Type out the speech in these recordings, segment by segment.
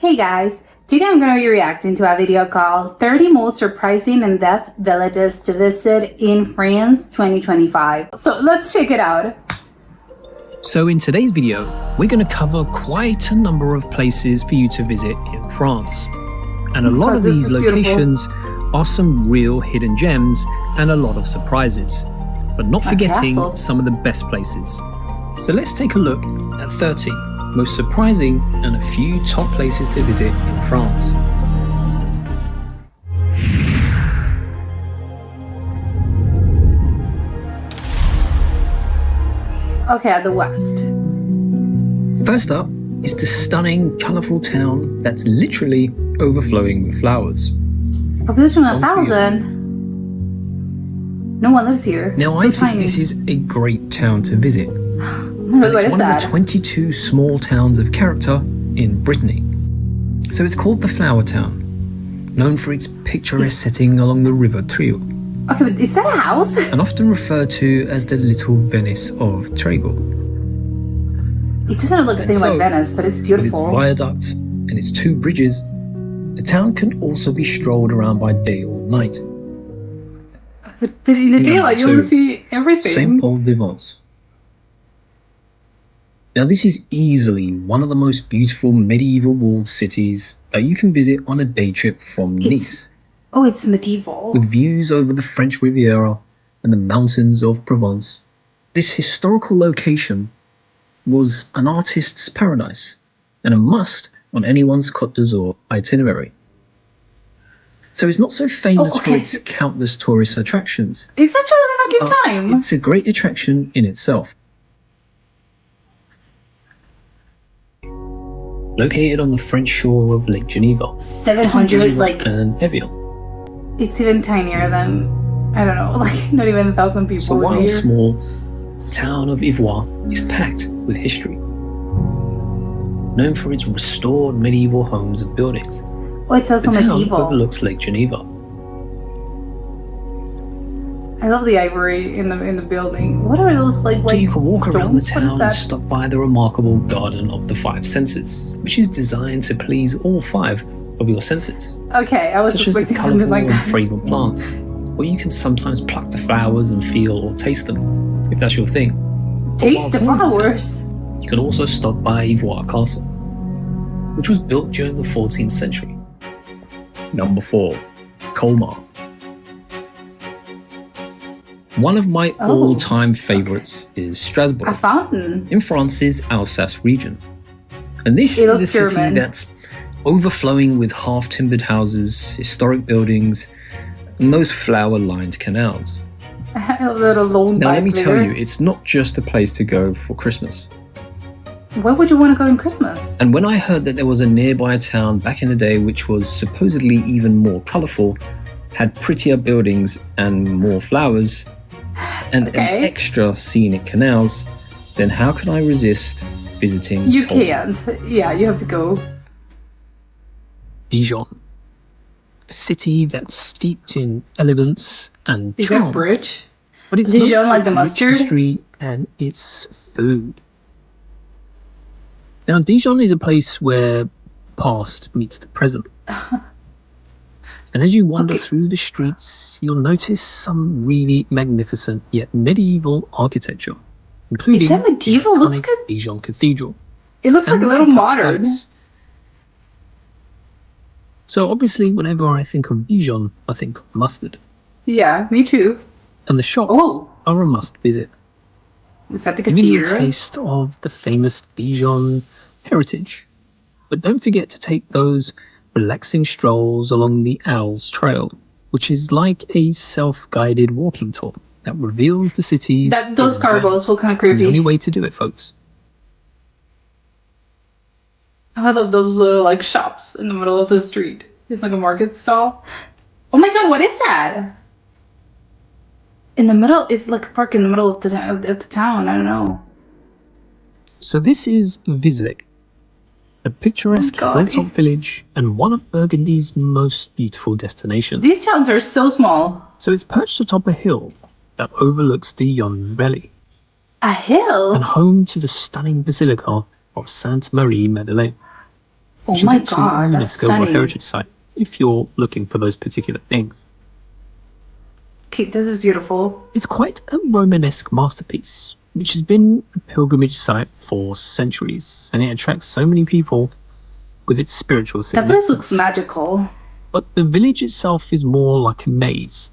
Hey guys, today I'm going to be reacting to a video called 30 Most Surprising and Best Villages to Visit in France 2025. So let's check it out. So in today's video, we're going to cover quite a number of places for you to visit in France. And a lot of these locations are some real hidden gems and a lot of surprises, but not forgetting some of the best places. So let's take a look at 30 most surprising and a few top places to visit in France. Okay, at the west. First up is the stunning, colourful town that's literally overflowing with flowers. Population 1,000? No one lives here. Now so I think tiny. this is a great town to visit. What is one that? of the 22 small towns of character in Brittany. So it's called the Flower Town, known for its picturesque setting along the River Trioul, Okay, but is that a house? and often referred to as the Little Venice of Trégor. It doesn't look a thing like Venice, but it's With its beautiful. viaduct and its two bridges, the town can also be strolled around by day or night. But in the daylight, you Number will two, see everything. Saint-Paul-de-Vence. Now this is easily one of the most beautiful medieval walled cities that you can visit on a day trip from Nice, Oh, it's medieval. with views over the French Riviera and the mountains of Provence. This historical location was an artist's paradise and a must on anyone's Côte d'Azur itinerary. So it's not so famous for its countless tourist attractions. It's such a good time. It's a great attraction in itself. Located on the French shore of Lake Geneva, 700, like, and Evian. it's even tinier than, I don't know, like not even 1,000 people So live while here. small, the town of Ivoire is packed with history. Known for its restored medieval homes and buildings, Oh, it's also the town medieval. overlooks Lake Geneva. I love the ivory in the building. What are those like? So you can walk around the stones? What is town that? and stop by the remarkable Garden of the Five Senses, which is designed to please all five of your senses, Okay, I was such as the expecting colourful something like and that. fragrant plants, where you can sometimes pluck the flowers and feel or taste them, if that's your thing. Taste the while touring town, flowers. You can also stop by Ivoire Castle, which was built during the 14th century. Number 4. Colmar. One of my all-time favourites is Strasbourg, A fountain. in France's Alsace region. And this It is a looks city German. that's overflowing with half-timbered houses, historic buildings, and those flower-lined canals. A little lone Now let bike me tell there. you, it's not just a place to go for Christmas. Why would you want to go in Christmas? And when I heard that there was a nearby town back in the day which was supposedly even more colourful, had prettier buildings and more flowers, and extra scenic canals, then how can I resist visiting You Colmar? can't. Yeah, you have to go. Dijon. A city that's steeped in elegance and Is charm. that a bridge? But it's Dijon, known for like its the rich mustard? history and its food. Now, Dijon is a place where past meets the present. And as you wander through the streets, you'll notice some really magnificent yet medieval architecture, including Is that medieval? the Looks iconic good. Dijon Cathedral. It looks like and a little the modern. lights. So obviously, whenever I think of Dijon, I think of mustard. Yeah, me too. And the shops are a must visit, Is that the giving you a cathedral? taste of the famous Dijon heritage. But don't forget to take those relaxing strolls along the Owls Trail, which is like a self-guided walking tour that reveals the city's Those hidden cargos gems. look kind of And the only creepy. way to do it, folks. I love those little like shops in the middle of the street. It's like a market stall. Oh my god, what is that? In the middle, it's like a park in the middle of the town. I don't know. So this is Visvik, a picturesque hilltop village and one of Burgundy's most beautiful destinations. These towns are so small. So it's perched atop a hill that overlooks the Yonne Valley. A hill? And home to the stunning Basilica of Sainte Marie Madeleine. Oh which is my actually a god, that's UNESCO World stunning. Heritage Site if you're looking for those particular things. Okay, this is beautiful. It's quite a Romanesque masterpiece, which has been a pilgrimage site for centuries, and it attracts so many people with its spiritual That place significance. looks magical. But the village itself is more like a maze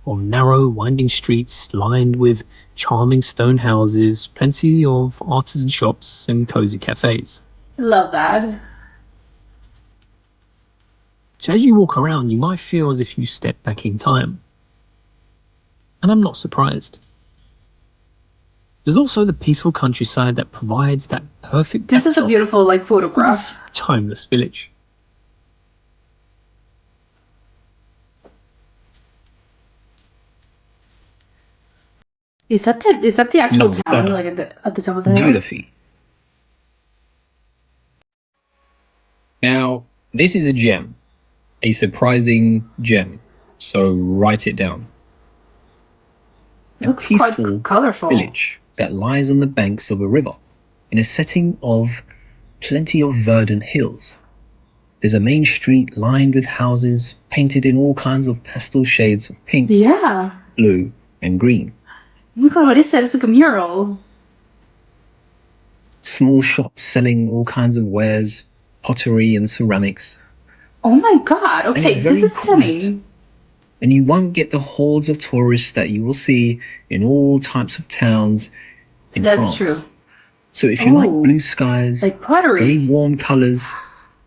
of narrow, winding streets lined with charming stone houses, plenty of artisan shops, and cozy cafes. Love that. So as you walk around, you might feel as if you step back in time. And I'm not surprised. There's also the peaceful countryside that provides that perfect This is a backdrop beautiful like for this photograph. timeless village. Is that the actual No, town no. like at the top of the hill? Julefi. Now, this is a gem, a surprising gem, so write it down. It A looks quite peaceful colorful. village that lies on the banks of a river in a setting of plenty of verdant hills. There's a main street lined with houses painted in all kinds of pastel shades of pink, Yeah. blue, and green. Oh my god, what is that? It's like a mural. Small shops selling all kinds of wares, pottery and ceramics. Oh my god, it's okay, very this is quiet. stunning. And you won't get the hordes of tourists that you will see in all types of towns in That's France. true. So if you like Oh, blue skies, like very pottery. warm colours,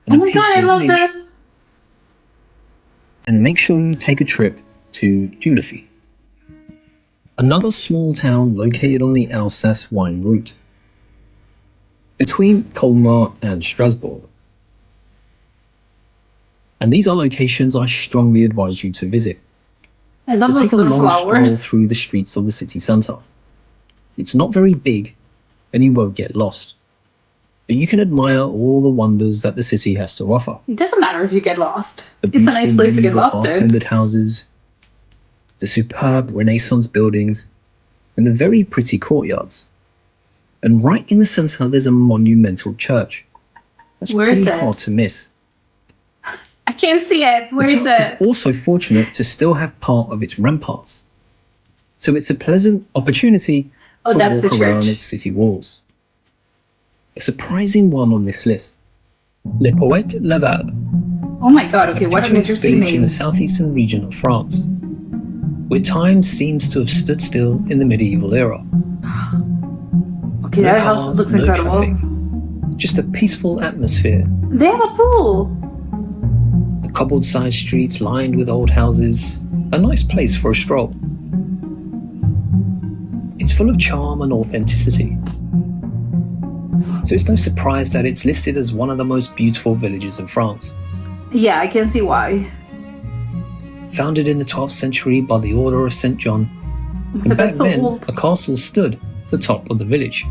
Oh and a my god, I peaceful love village, this. and make sure you take a trip to Julefi, another small town located on the Alsace wine route. Between Colmar and Strasbourg. And these are locations I strongly advise you to visit. I love To those take a little long stroll flowers. through the streets of the city centre. It's not very big, and you won't get lost. But you can admire all the wonders that the city has to offer. It doesn't matter if you get lost. The It's a nice beautiful place to get medieval lost in. half-timbered houses, the superb Renaissance buildings, and the very pretty courtyards. And right in the centre, there's a monumental church. That's Where is pretty it? hard to miss. I can't see it. Where The is town it? is also fortunate to still have part of its ramparts. So it's a pleasant opportunity Oh, to that's the walk around church. its city walls. A surprising one on this list. Les Poètes Laval, Oh my god, okay, what an picturesque interesting village in name. the southeastern region of France, where time seems to have stood still in the medieval era. Okay, No that house cars, looks no incredible. traffic, just a peaceful atmosphere. They have a pool. The cobbled side streets lined with old houses, a nice place for a stroll. It's full of charm and authenticity. So it's no surprise that it's listed as one of the most beautiful villages in France. Yeah, I can see why. Founded in the 12th century by the Order of St. John, and But back that's so then old. a castle stood at the top of the village.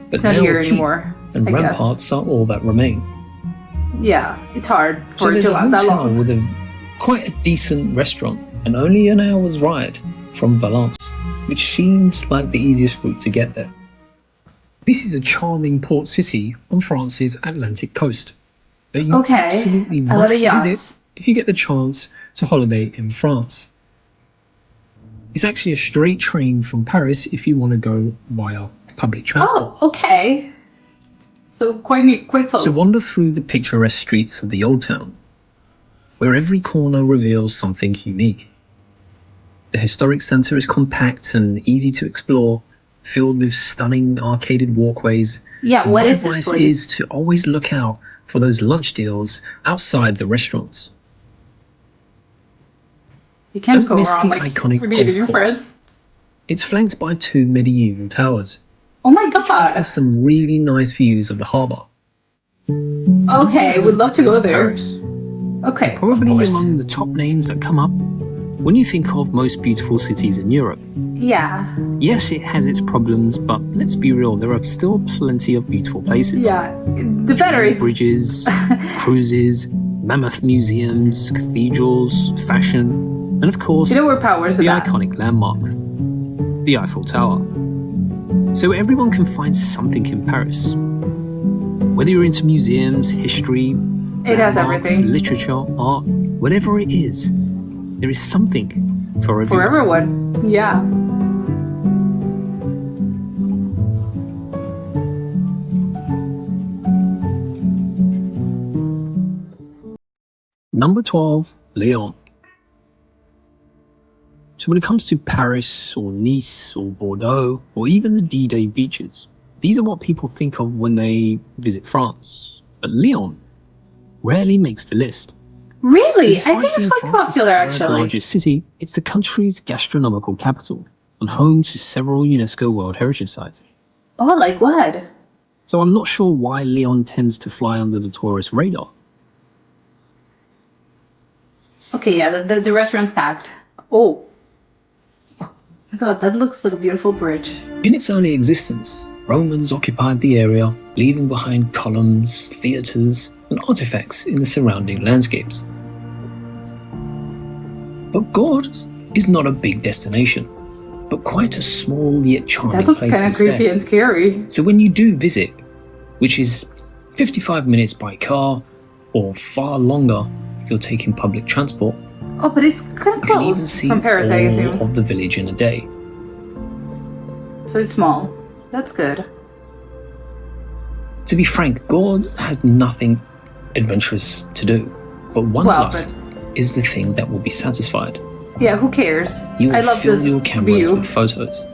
But It's not now here a keep anymore. and I guess. ramparts are all that remain. Yeah, it's hard So for it there's to a last that hotel long. with quite a decent restaurant and only an hour's ride from Valence, which seems like the easiest route to get there. This is a charming port city on France's Atlantic coast that you Okay, absolutely I love must the yachts. visit if you get the chance to holiday in France. It's actually a straight train from Paris if you want to go via public transport. Oh, okay. So quite close. So wander through the picturesque streets of the old town, where every corner reveals something unique. The historic centre is compact and easy to explore, filled with stunning arcaded walkways. Yeah, what My is this advice place? is to always look out for those lunch deals outside the restaurants. You can't Don't go miss wrong, the like, iconic when you're eating in golf course. France. It's flanked by two medieval towers, Oh my which god. offer some really nice views of the harbour. Okay, would love to go there. Paris. Okay. Probably of course. among the top names that come up when you think of most beautiful cities in Europe. Yeah. Yes, it has its problems, but let's be real, there are still plenty of beautiful places. Yeah. The better is Bridges, cruises, mammoth museums, cathedrals, fashion, and of course, you know where powers the are that. iconic landmark, the Eiffel Tower. So everyone can find something in Paris. Whether you're into museums, history, It has landmarks, everything. literature, art, whatever it is, there is something for For everyone. everyone. Yeah. Number 12, Lyon. So when it comes to Paris or Nice or Bordeaux or even the D-Day beaches, these are what people think of when they visit France. But Lyon rarely makes the list. Really? So I think it's despite quite being France's popular, third actually. largest city, it's the country's gastronomical capital and home to several UNESCO World Heritage Sites. Oh, like what? So I'm not sure why Lyon tends to fly under the tourist radar. Okay, yeah, the restaurant's packed. Oh. Oh my god, that looks like a beautiful bridge. In its early existence, Romans occupied the area, leaving behind columns, theatres, and artifacts in the surrounding landscapes. But Gordes is not a big destination, but quite a small yet charming That looks place kind of instead. creepy and scary. So when you do visit, which is 55 minutes by car or far longer if you're taking public transport, Oh, but it's kind of you can even close see from Paris, I all assume. of the village in a day. So it's small. That's good. To be frank, Gordes has nothing adventurous to do, but wanderlust is the thing that will be satisfied. Yeah, who cares? You I will love fill this your cameras view. with photos.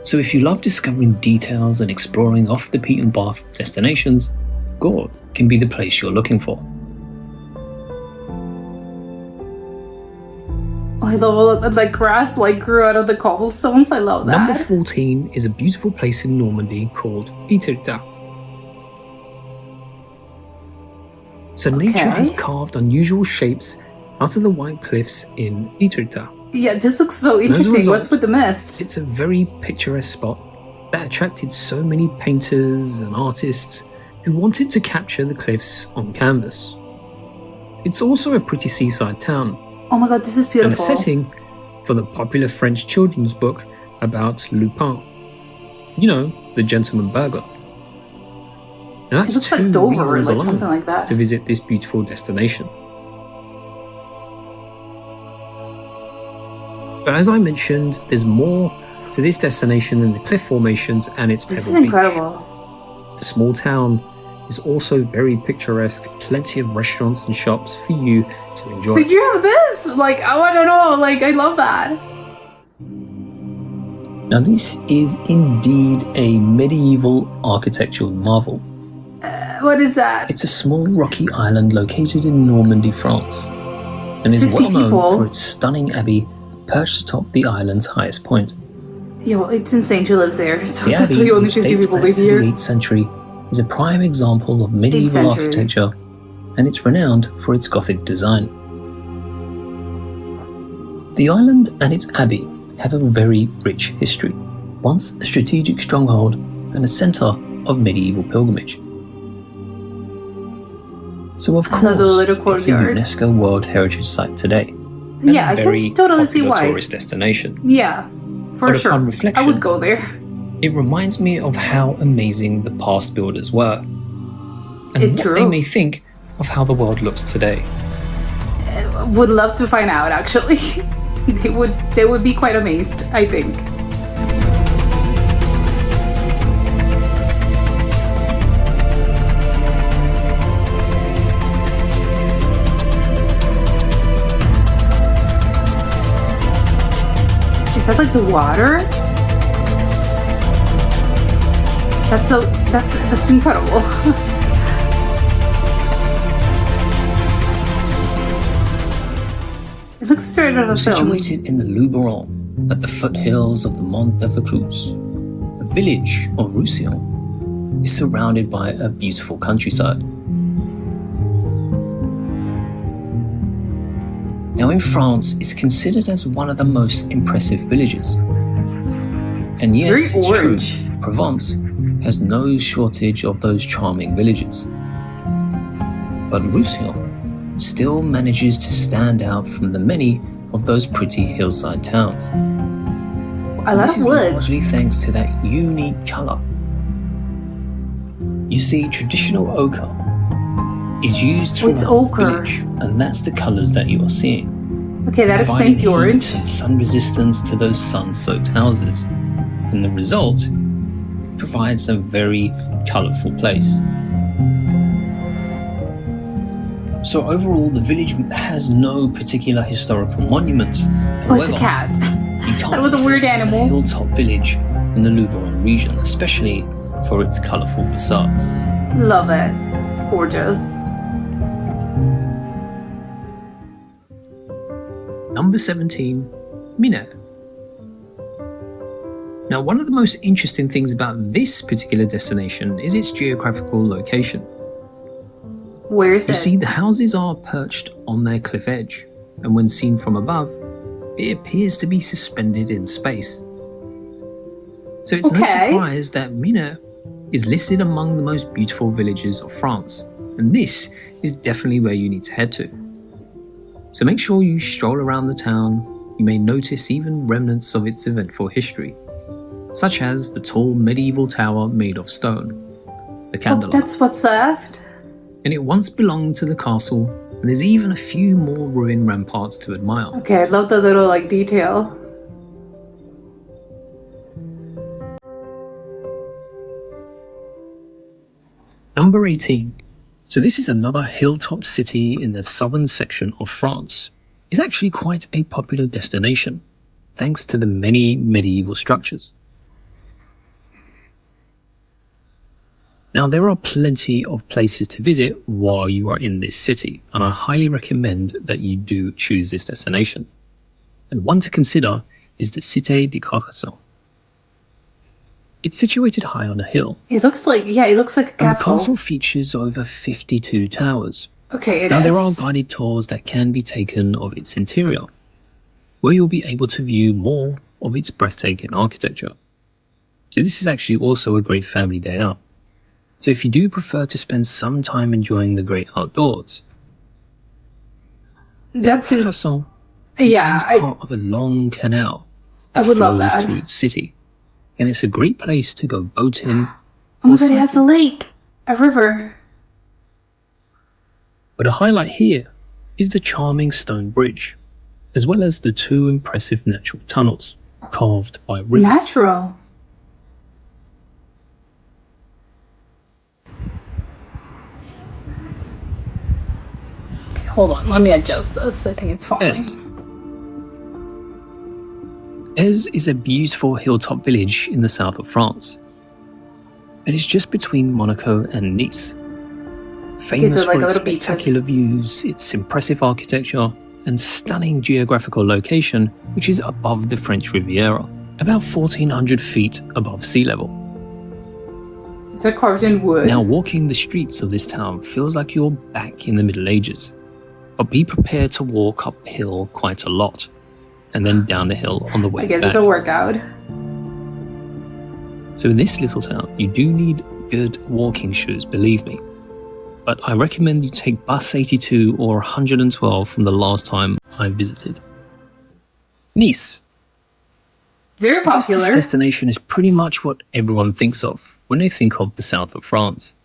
So if you love discovering details and exploring off the beaten path destinations, Gordes can be the place you're looking for. Oh, I love all of, like grass like grew out of the cobblestones. I love that. Number 14 is a beautiful place in Normandy called Etretat. So nature has Okay. carved unusual shapes out of the white cliffs in Etretat. Yeah, this looks so as a interesting. result- What's with the mist? It's a very picturesque spot that attracted so many painters and artists who wanted to capture the cliffs on canvas. It's also a pretty seaside town Oh my god, this is and a beautiful. setting for the popular French children's book about Lupin. You know, the gentleman burglar. And It that's looks two like Dover or reasons like alone something like that. to visit this beautiful destination. But as I mentioned, there's more to this destination than the cliff formations and its This pebble is beach. incredible. The small town is also very picturesque, plenty of restaurants and shops for you to enjoy. But you have this! Like, oh, I don't know. Like, I love that. Now this is indeed a medieval architectural marvel. What is that? It's a small rocky island located in Normandy, France, and is 50 well known people. for its stunning abbey perched atop the island's highest point. Yo, it's insane to live there. So The that's abbey, why only which 50 dates people back live to the here. 8th century, is a prime example of medieval century. architecture, and it's renowned for its Gothic design. The island and its abbey have a very rich history, once a strategic stronghold and a centre of medieval pilgrimage. So of I love the course, little it's a courtyard. UNESCO World Heritage Site today. and Yeah, a I very can totally see popular why. tourist destination. Yeah, for But sure. upon I reflection, would go there. it reminds me of how amazing the past builders were, and It's what they true. may think of how the world looks today. Would love to find out, actually. They would be quite amazed, I think. Is that like the water? That's incredible. It looks straight out of a film. Situated in the Luberon, at the foothills of the Mont de Vaucluse, the village of Roussillon is surrounded by a beautiful countryside. Now in France, it's considered as one of the most impressive villages. And yes, Very it's true, orange. Provence has no shortage of those charming villages. But Roussillon still manages to stand out from the many of those pretty hillside towns. I This love is woods. largely thanks to that unique colour. You see, traditional ochre is used Oh, for it's the ochre. village, and that's the colours that you are seeing. Okay, that Providing explains the orange. heat and sun resistance to those sun-soaked houses. And the result provides a very colourful place. So overall, the village has no particular historical monuments. Oh, it's a However, cat. you can't That was a miss weird animal. A hilltop village in the Luberon region, especially for its colourful facades. Love it. It's gorgeous. Number 17, Mineur. Now, one of the most interesting things about this particular destination is its geographical location. Where is You it? see, the houses are perched on their cliff edge, and when seen from above, it appears to be suspended in space. So it's no Okay. surprise that Mineur is listed among the most beautiful villages of France, and this is definitely where you need to head to. So make sure you stroll around the town. You may notice even remnants of its eventful history, such as the tall medieval tower made of stone, the Oh, Candelabra. that's what's left? And it once belonged to the castle, and there's even a few more ruined ramparts to admire. Okay, I love the little like detail. Number 18. So this is another hilltop city in the southern section of France. It's actually quite a popular destination, thanks to the many medieval structures. Now, there are plenty of places to visit while you are in this city, and I highly recommend that you do choose this destination. And one to consider is the Cité de Carcassonne. It's situated high on a hill, It looks like, yeah, it looks like a and the castle. castle features over 52 towers. Okay, it Now, is. there are guided tours that can be taken of its interior, where you'll be able to view more of its breathtaking architecture. So this is actually also a great family day out. So if you do prefer to spend some time enjoying the great outdoors, That's it. Carcassonne Yeah, contains part of a long canal I that would love flows that. through the city, and it's a great place to go boating. Oh my or god, it has a cycling. lake, a river. But a highlight here is the charming stone bridge, as well as the two impressive natural tunnels carved by rivers. Natural. Okay, hold on, let me adjust this. I think it's falling. Ez is a beautiful hilltop village in the south of France. And it's just between Monaco and Nice. Famous so like for a its little beaches. spectacular views, its impressive architecture, and stunning geographical location, which is above the French Riviera, about 1,400 feet above sea level. Is it carved in wood? Now, walking the streets of this town feels like you're back in the Middle Ages, but be prepared to walk uphill quite a lot, and then down the hill on the way I guess back. it's a workout. So in this little town, you do need good walking shoes, believe me. But I recommend you take bus 82 or 112 from the last time I visited. Nice. Very I guess popular. This destination is pretty much what everyone thinks of when they think of the south of France.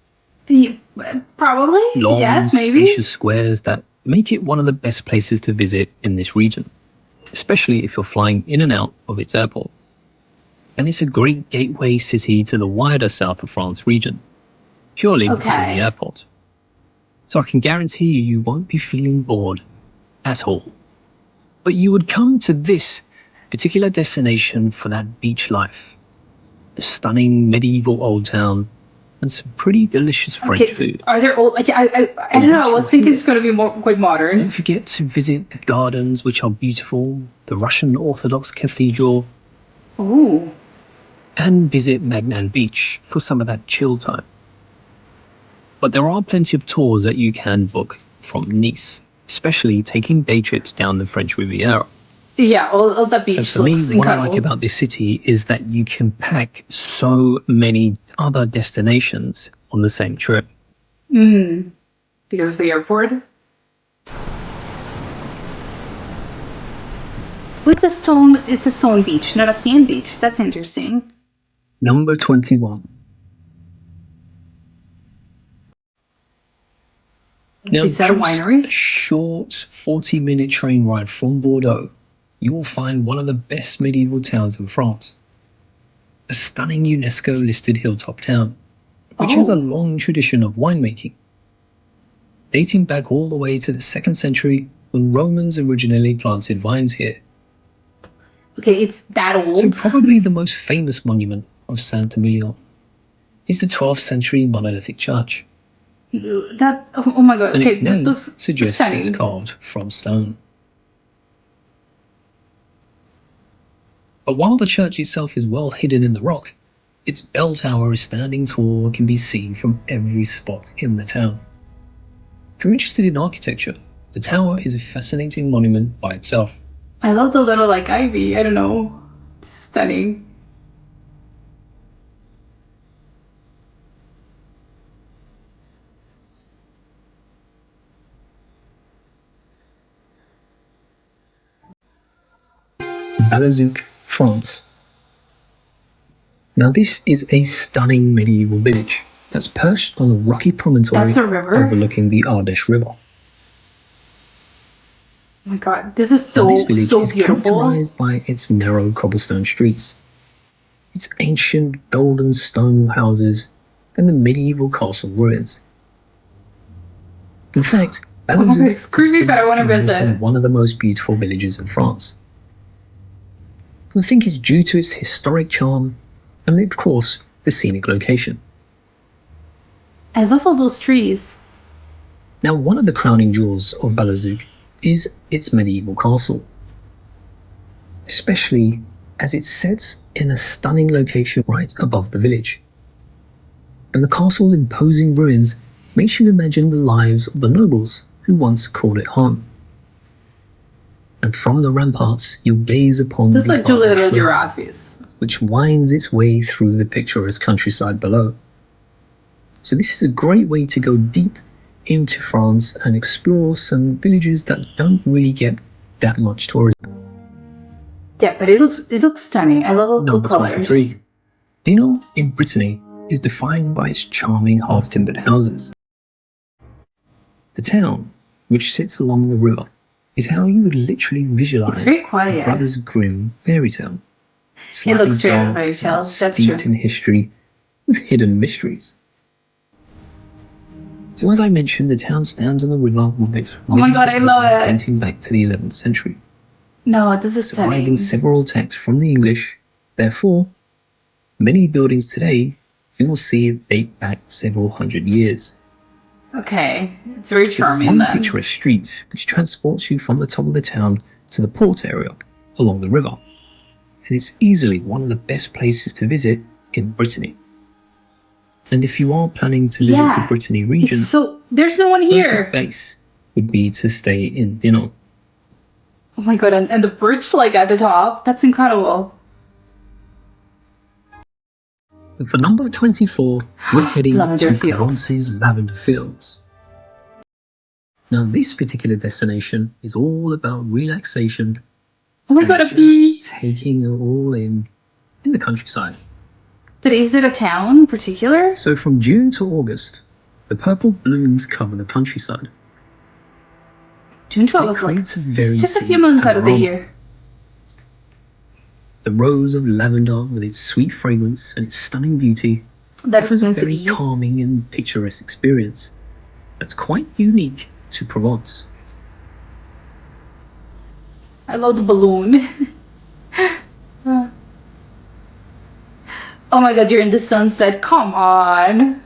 Probably. Long, Yes, maybe. spacious squares that make it one of the best places to visit in this region, especially if you're flying in and out of its airport. And it's a great gateway city to the wider south of France region, purely because of Okay. the airport. So I can guarantee you won't be feeling bored at all. But you would come to this particular destination for that beach life, the stunning medieval old town, and some pretty delicious French food. Are there old? Like, I don't know. I was thinking it's going to be quite modern. Don't forget to visit the gardens, which are beautiful, the Russian Orthodox Cathedral, Ooh. and visit Magnan Beach for some of that chill time. But there are plenty of tours that you can book from Nice, especially taking day trips down the French Riviera. Yeah, all that beach And for me, looks what I incredible. like about this city is that you can pack so many other destinations on the same trip. Because of the airport. It's a stone beach, not a sand beach. That's interesting. Number 21. Now, Is that a just winery? a short 40-minute train ride from Bordeaux, you will find one of the best medieval towns in France. A stunning UNESCO-listed hilltop town, which has a long tradition of winemaking, dating back all the way to the 2nd century when Romans originally planted vines here. Okay, it's that old. So probably the most famous monument of Saint-Emilion is the 12th century monolithic church. That, oh my god, And okay, its this name looks suggests stunning. it's carved from stone. But while the church itself is well hidden in the rock, its bell tower is standing tall and can be seen from every spot in the town. If you're interested in architecture, the tower is a fascinating monument by itself. I love the little, like, ivy, I don't know. It's stunning. Val-le-Duc, France. Now this is a stunning medieval village that's perched on a rocky promontory That's a river? overlooking the Ardèche River. Oh my god, this is Now, this so village is beautiful. characterized by its narrow cobblestone streets, its ancient golden stone houses, and the medieval castle ruins. In fact, Val-le-Duc it's creepy, but I want to visit. one of the most beautiful villages in France. I think it's due to its historic charm and, of course, the scenic location. I love all those trees. Now, one of the crowning jewels of Val-le-Duc is its medieval castle, especially as it sits in a stunning location right above the village. And the castle's imposing ruins makes you imagine the lives of the nobles who once called it home. And from the ramparts, you gaze upon There's the like two little Ardèche River, giraffes. which winds its way through the picturesque countryside below. So this is a great way to go deep into France and explore some villages that don't really get that much tourism. Yeah, but it looks stunning. I love all the Number colors. 23. Dinan in Brittany is defined by its charming half-timbered houses. The town, which sits along the river, is how you would literally visualize It's very quiet. a Brothers Grimm fairy tale. It looks very dark fairy tale. and That's steeped true. in history with hidden mysteries. So as I mentioned, the town stands on the river with its Oh my god, I love it. dating back to the 11th century. No, this is Surviving stunning. several texts from the English, therefore, many buildings today you will see date back several hundred years. Okay, it's very There's charming one then. picturesque street which transports you from the top of the town to the port area along the river, and it's easily one of the best places to visit in Brittany. And if you are planning to visit the Brittany region, there's no one here. perfect base would be to stay in Dinan. Oh my god, and the bridge like at the top, that's incredible. And for number 24, we're heading Lavender to fields. France's lavender fields. Now this particular destination is all about relaxation Oh my and god, a just bee. taking it all in the countryside. But is it a town in particular? So from June to August, the purple blooms cover the countryside. June 12 It is like creates a very just a few scenic months out of the panorama. year. The rose of lavender with its sweet fragrance and its stunning beauty That offers a was very calming and picturesque experience that's quite unique to Provence. I love the balloon. Oh my god, you're in the sunset. Come on.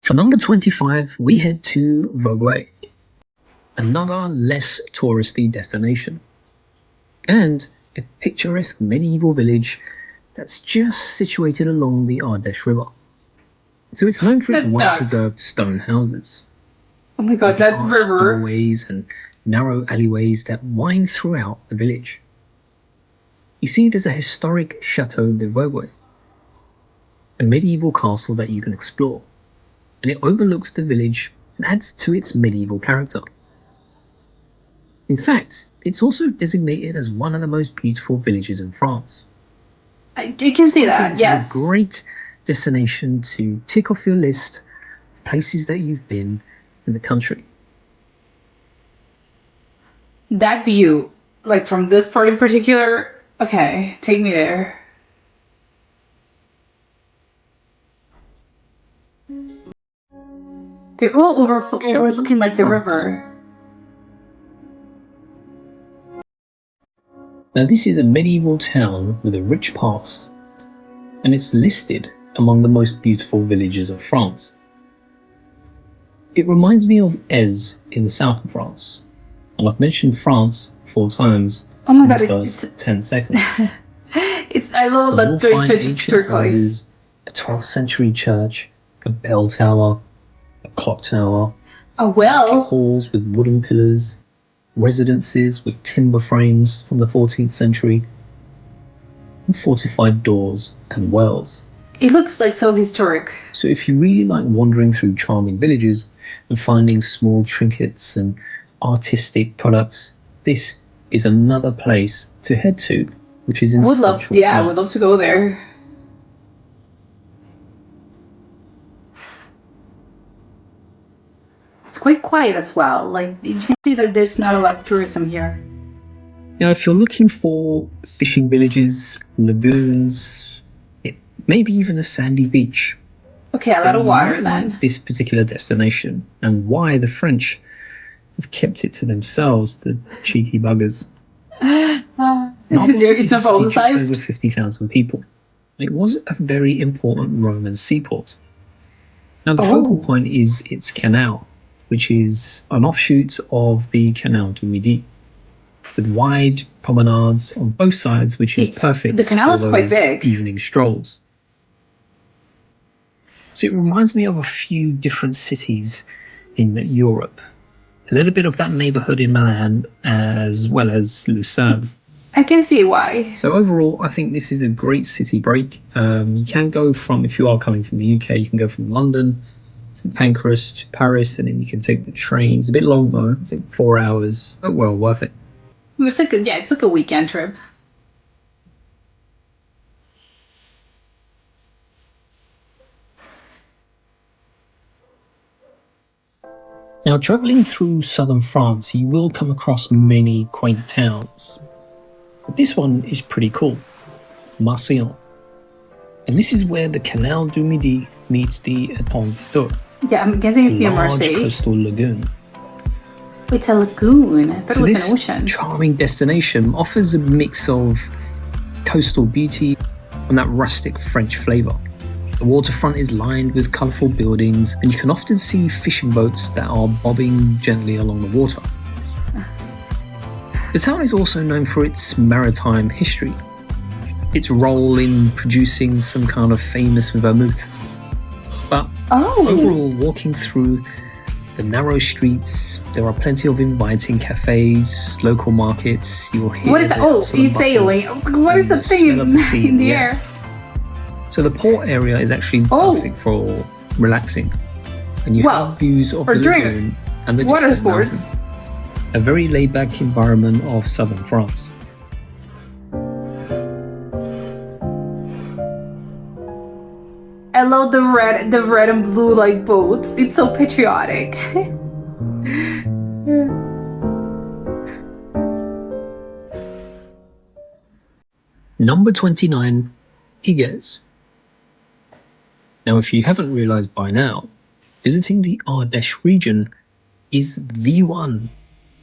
For number 25, we head to Vogüé, another less touristy destination, and a picturesque medieval village that's just situated along the Ardèche River. So it's known for its well-preserved stone houses. Oh my god, that arched river. doorways and narrow alleyways that wind throughout the village. You see, there's a historic Chateau de Vogüé, a medieval castle that you can explore, and it overlooks the village and adds to its medieval character. In fact, it's also designated as one of the most beautiful villages in France. I can see that, It's yes. a great destination to tick off your list of places that you've been in the country. That view, like from this part in particular, okay, take me there. They're all overlooking like the river. Now, this is a medieval town with a rich past, and it's listed among the most beautiful villages of France. It reminds me of Aix in the south of France, and I've mentioned France 4 times Oh my in god, the first 10 seconds. I love You'll that find ancient turquoise. houses, a 12th century church, a bell tower, a clock tower, Oh well. halls with wooden pillars, residences with timber frames from the 14th century, and fortified doors and wells. It looks like so historic. So if you really like wandering through charming villages and finding small trinkets and artistic products, this is another place to head to, which is in central France. I would love to go there. It's quite quiet as well. Like you can see that there's not a lot of tourism here. Now, if you're looking for fishing villages, lagoons, maybe even a sandy beach, Okay, a lot of water then. this particular destination, and why the French have kept it to themselves, the cheeky buggers. It's a full size. Over 50,000 people. It was a very important Roman seaport. Now, the focal point is its canal, which is an offshoot of the Canal du Midi, with wide promenades on both sides, which is perfect the canal for is quite big. Evening strolls. So it reminds me of a few different cities in Europe. A little bit of that neighborhood in Milan, as well as Lucerne. I can see why. So overall, I think this is a great city break. You can go from, if you are coming from the UK, you can go from London, St Pancras to Paris, and then you can take the train. It's a bit long though, I think 4 hours, but well worth it. It's like a weekend trip. Now, travelling through southern France, you will come across many quaint towns. But this one is pretty cool, Marseille. And this is where the Canal du Midi meets the Étang de Tours. Yeah, I'm guessing it's near large Marseille. coastal lagoon. It's a lagoon, but So it was this an ocean. charming destination offers a mix of coastal beauty and that rustic French flavour. The waterfront is lined with colourful buildings, and you can often see fishing boats that are bobbing gently along the water. The town is also known for its maritime history, its role in producing some kind of famous vermouth. But overall, walking through the narrow streets, there are plenty of inviting cafes, local markets. You'll hear what is that? Oh, he's sailing. I was like, what is that thing in the air? So the port area is actually perfect for relaxing, and you have views of the lagoon and the water distant sports. mountains. A very laid-back environment of southern France. I love the red and blue like boats. It's so patriotic. Number 29, Igues. Now, if you haven't realised by now, visiting the Ardèche region is the one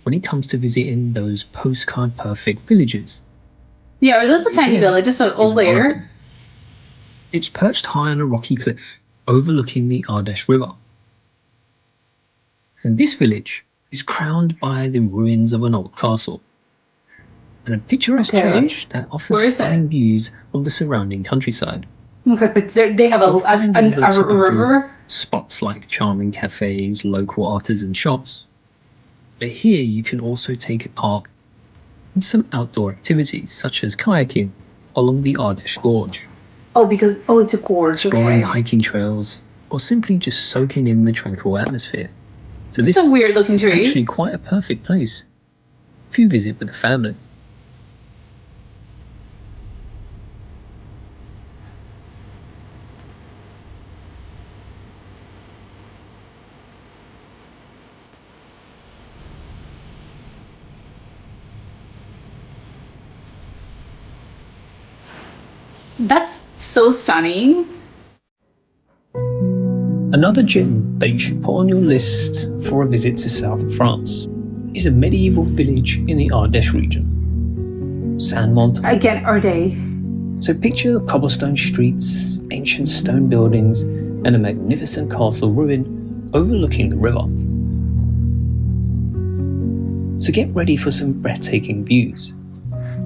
when it comes to visiting those postcard perfect villages. Yeah, those are tiny villages, all later. It's perched high on a rocky cliff overlooking the Ardèche River. And this village is crowned by the ruins of an old castle and a picturesque church that offers stunning views of the surrounding countryside. Okay, but they have a river. Spots like charming cafes, local artisan shops. But here you can also take part in some outdoor activities such as kayaking along the Ardèche Gorge. It's a gorge. Exploring hiking trails, or simply just soaking in the tranquil atmosphere. So this is a weird looking tree. Actually quite a perfect place if you visit with a family. That's so stunning. Another gem that you should put on your list for a visit to south of France is a medieval village in the Ardèche region, Saint-Montan. Again, are they? So picture cobblestone streets, ancient stone buildings, and a magnificent castle ruin overlooking the river. So get ready for some breathtaking views,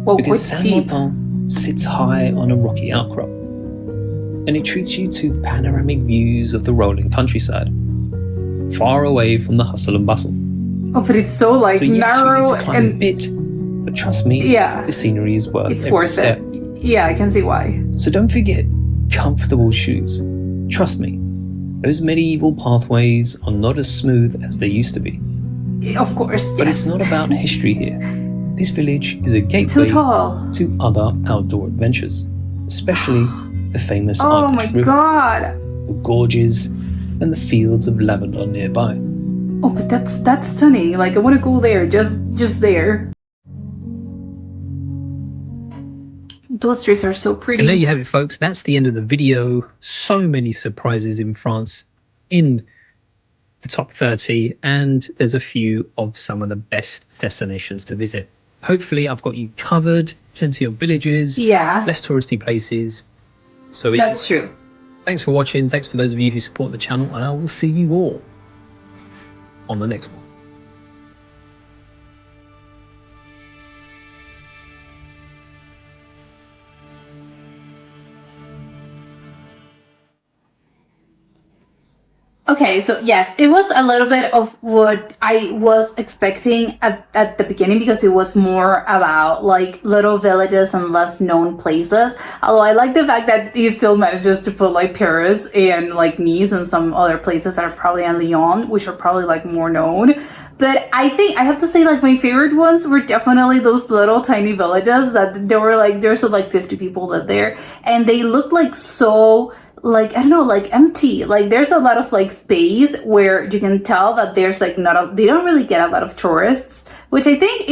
Well, because quite steep. Saint-Montan sits high on a rocky outcrop, and it treats you to panoramic views of the rolling countryside, far away from the hustle and bustle. Oh, but it's so like So yes, you narrow need to climb a and bit, but trust me, yeah, the scenery is worth it's every worth step. it. Yeah, I can see why. So don't forget comfortable shoes. Trust me, those medieval pathways are not as smooth as they used to be. Of course, But yes. it's not about history here. This village is a Too gateway tall. to other outdoor adventures, especially the famous Oh my Ardèche River, god. the gorges, and the fields of lavender nearby. Oh, but that's stunning. Like I want to go there, just there. Those streets are so pretty. And there you have it, folks. That's the end of the video. So many surprises in France in the top 30, and there's a few of some of the best destinations to visit. Hopefully I've got you covered. Plenty of villages, Yeah, less touristy places. So that's true. thanks for watching. Thanks for those of you who support the channel, and I will see you all on the next one. Okay, so yes, it was a little bit of what I was expecting at the beginning, because it was more about like little villages and less known places. Although I like the fact that he still manages to put like Paris and like Nice and some other places that are probably in Lyon, which are probably like more known. But I think I have to say, like, my favorite ones were definitely those little tiny villages that there were like, there's like 50 people live there, and they look like so, like, I don't know, like empty. Like there's a lot of like space where you can tell that there's like they don't really get a lot of tourists, which I think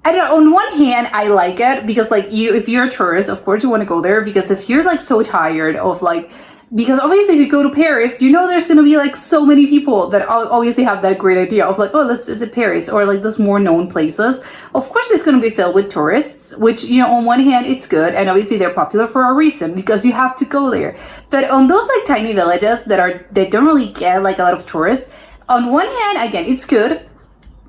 I don't know, on one hand, I like it because like if you're a tourist, of course you want to go there, because if you're like so tired of like, because obviously if you go to Paris, you know there's going to be like so many people that obviously have that great idea of like, oh, let's visit Paris, or like those more known places. Of course it's going to be filled with tourists, which, you know, on one hand it's good, and obviously they're popular for a reason because you have to go there. But on those like tiny villages that don't really get like a lot of tourists, on one hand, again, it's good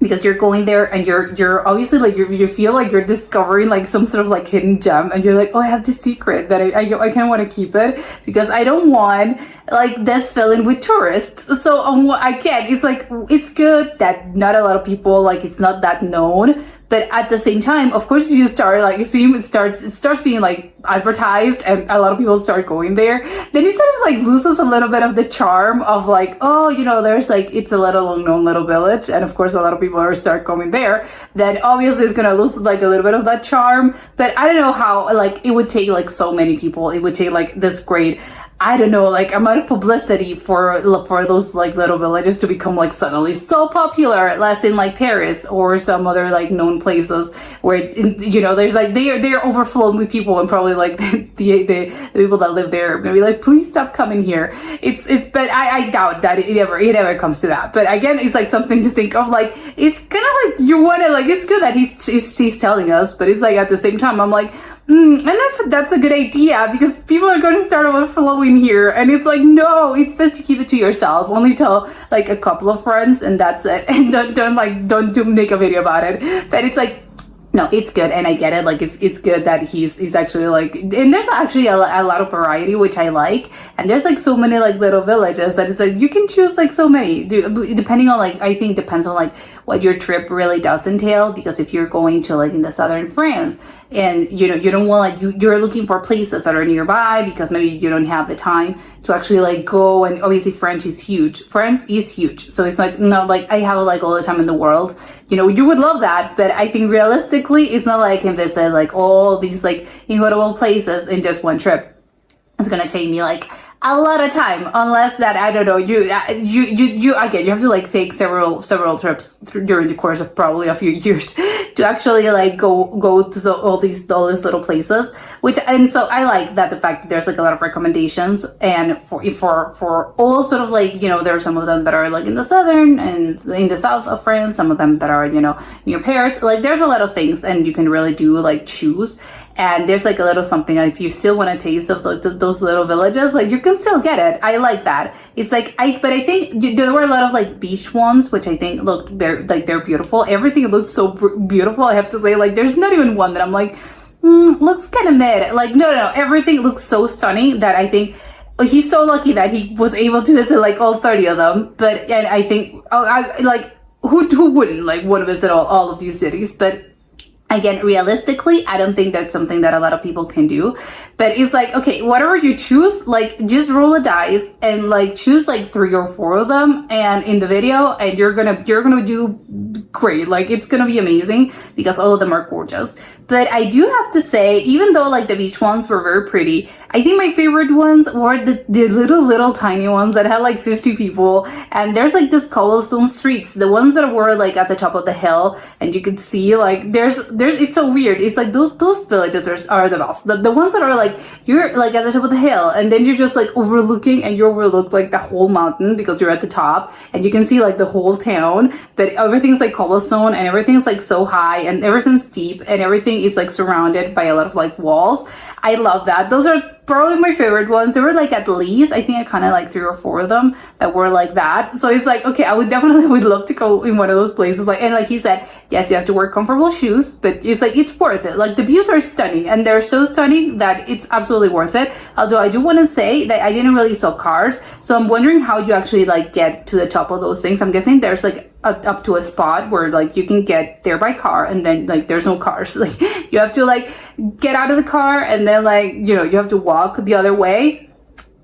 because you're going there and you're obviously like you feel like you're discovering like some sort of like hidden gem, and you're like, oh, I have this secret that I kind of want to keep it because I don't want like this filling with tourists. So again, it's like, it's good that not a lot of people, like it's not that known, but at the same time, of course, if you start like it starts being like advertised and a lot of people start going there, then it sort of like loses a little bit of the charm of like, oh, you know, there's like, it's a little unknown little village, and of course a lot of people start going there, then obviously it's gonna lose like a little bit of that charm. But I don't know how, like, it would take like so many people, it would take like this great, I don't know, like amount of publicity for those like little villages to become like suddenly so popular, less in like Paris or some other like known places where, you know, there's like they're overflowing with people, and probably like the people that live there are gonna be like, please stop coming here. It's but I doubt that it ever comes to that. But again, it's like something to think of. Like, it's kind of like you want to, like, it's good that he's telling us, but it's like at the same time I'm like, I don't know if that's a good idea, because people are going to start overflowing here, and it's like, no, it's best to keep it to yourself. Only tell like a couple of friends, and that's it. And don't make a video about it. But it's like, no, it's good, and I get it. Like, it's good that he's actually like, and there's actually a lot of variety, which I like. And there's like so many like little villages that it's like you can choose like so many, depending on like, I think depends on like what your trip really does entail. Because if you're going to like in the southern France, and you know you don't want like you're looking for places that are nearby, because maybe you don't have the time to actually like go, and obviously France is huge, so it's like not like I have like all the time in the world you know, you would love that, but I think realistically, it's not like I can visit like all these like incredible places in just one trip. It's gonna take me like a lot of time, unless that, I don't know, you again, you have to like take several trips during the course of probably a few years to actually like go to all these little places, which, and so I like that, the fact that there's like a lot of recommendations, and for all sort of like, you know, there are some of them that are like in the southern and in the south of France, some of them that are, you know, near Paris, like there's a lot of things, and you can really do like choose. And there's like a little something, if you still want a taste of those little villages, like you can still get it. I like that. It's like, but I think there were a lot of like beach ones, which I think looked they're beautiful. Everything looked so beautiful. I have to say, like there's not even one that I'm like, looks kind of mid. Like no, everything looks so stunning that I think he's so lucky that he was able to visit like all 30 of them. But, and I think, I like, who wouldn't like want to visit all of these cities? But again, realistically, I don't think that's something that a lot of people can do. But it's like, okay, whatever you choose, like just roll a dice and like choose like 3 or 4 of them, and in the video, and you're gonna do great. Like it's gonna be amazing because all of them are gorgeous. But I do have to say, even though like the beach ones were very pretty, I think my favorite ones were the little tiny ones that had like 50 people, and there's like this cobblestone streets, the ones that were like at the top of the hill, and you could see like there's it's so weird. It's like those villages are the best. The ones that are like, you're like at the top of the hill, and then you're just like overlooking, and you overlook like the whole mountain because you're at the top, and you can see like the whole town, but everything's like cobblestone, and everything's like so high, and everything's steep, and everything is like surrounded by a lot of like walls. I love that. Those are probably my favorite ones. There were like at least, I think I kind of like 3 or 4 of them that were like that. So it's like, okay, I would love to go in one of those places. Like, and like he said, yes, you have to wear comfortable shoes, but it's like, it's worth it. Like the views are stunning, and they're so stunning that it's absolutely worth it. Although I do want to say that I didn't really saw cars, so I'm wondering how you actually like get to the top of those things. I'm guessing there's like up to a spot where like you can get there by car, and then like there's no cars. Like you have to like get out of the car, and then like, you know, you have to walk the other way.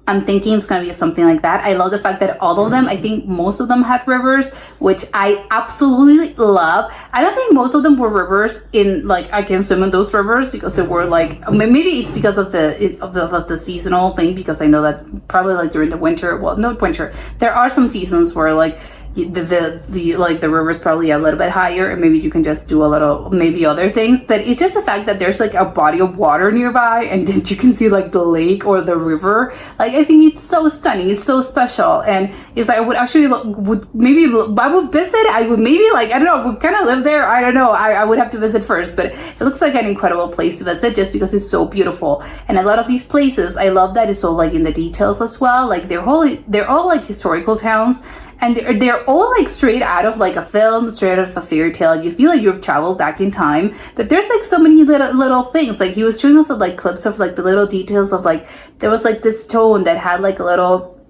I'm thinking it's gonna be something like that. I love the fact that all of them, I think most of them had rivers, which I absolutely love. I don't think most of them were rivers in like I can swim in those rivers, because they were like, maybe it's because of the seasonal thing, because I know that probably like during the winter, well, not winter, there are some seasons where like the river is probably a little bit higher, and maybe you can just do a little, maybe other things. But it's just the fact that there's like a body of water nearby, and then you can see like the lake or the river. Like I think it's so stunning, it's so special, and it's like I would actually I would visit. I would maybe like, I don't know, would kind of live there. I don't know. I would have to visit first, but it looks like an incredible place to visit just because it's so beautiful. And a lot of these places, I love that it's so like in the details as well. Like they're all like historical towns. And they're all like straight out of like a film, straight out of a fairy tale. You feel like you've traveled back in time. But there's like so many little things. Like he was showing us like clips of like the little details of like, there was like this stone that had like a little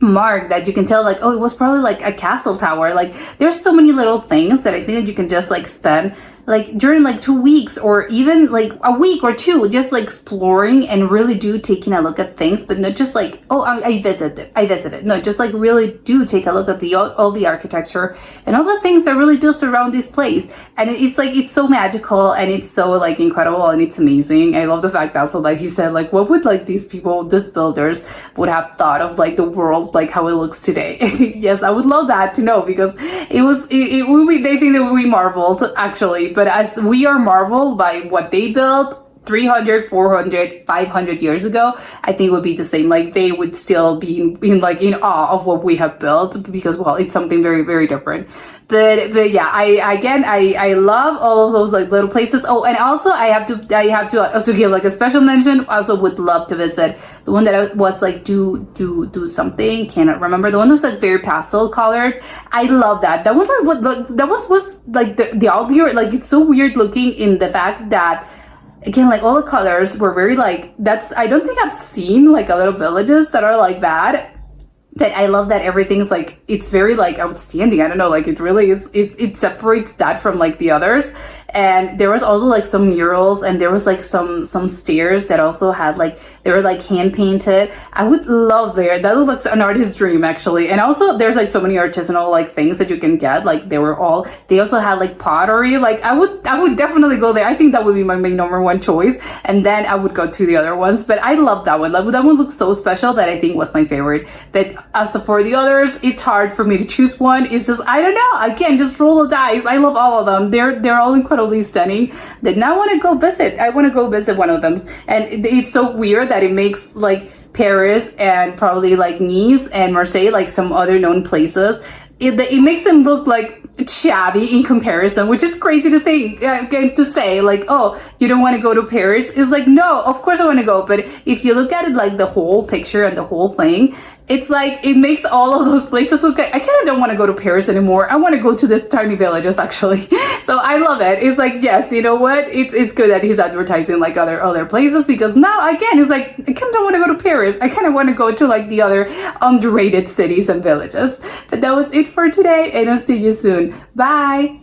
mark that you can tell like, oh, it was probably like a castle tower. Like there's so many little things that I think that you can just like spend like during like 2 weeks, or even like a week or 2, just like exploring and really do taking a look at things, but not just like, oh, I visited. No, just like really do take a look at all the architecture and all the things that really do surround this place. And it's like, it's so magical, and it's so like incredible, and it's amazing. I love the fact also that he said like, what would like these builders would have thought of like the world, like how it looks today. Yes, I would love that to know, because they think that we marveled actually. But as we are marveled by what they built 300, 400, 500 years ago, I think it would be the same. Like they would still be in awe of what we have built, because, well, it's something very, very different. But yeah, I love all of those like little places. Oh, and also I have to also give like a special mention. I also would love to visit the one that I was like do something, cannot remember, the one that was like very pastel colored. I love that. That one was like the audio, like it's so weird looking in the fact that, again, like all the colors were very like, I don't think I've seen like a little villages that are like that. But I love that everything's like, it's very like outstanding. I don't know, like it really is, it separates that from like the others. And there was also like some murals, and there was like some stairs that also had like, they were like hand painted. I would love there. That looks like an artist's dream actually. And also there's like so many artisanal like things that you can get. Like they also had like pottery. Like I would definitely go there. I think that would be my main number one choice. And then I would go to the other ones. But I love that one. That one looks so special that I think was my favorite. But as for the others, it's hard for me to choose one. It's just, I don't know. I can't just roll the dice. I love all of them. They're all incredibly stunning. That now I want to go visit. I want to go visit one of them. And it's so weird that it makes like Paris and probably like Nice and Marseille, like some other known places, it makes them look like shabby in comparison, which is crazy to think, to say like, oh, you don't want to go to Paris. It's like, no, of course I want to go. But if you look at it like the whole picture and the whole thing, it's like, it makes all of those places look like, I kind of don't want to go to Paris anymore. I want to go to the tiny villages actually. So I love it. It's like, yes, you know what? It's good that he's advertising like other places, because now again, it's like, I kind of don't want to go to Paris. I kind of want to go to like the other underrated cities and villages. But that was it for today, and I'll see you soon. Bye.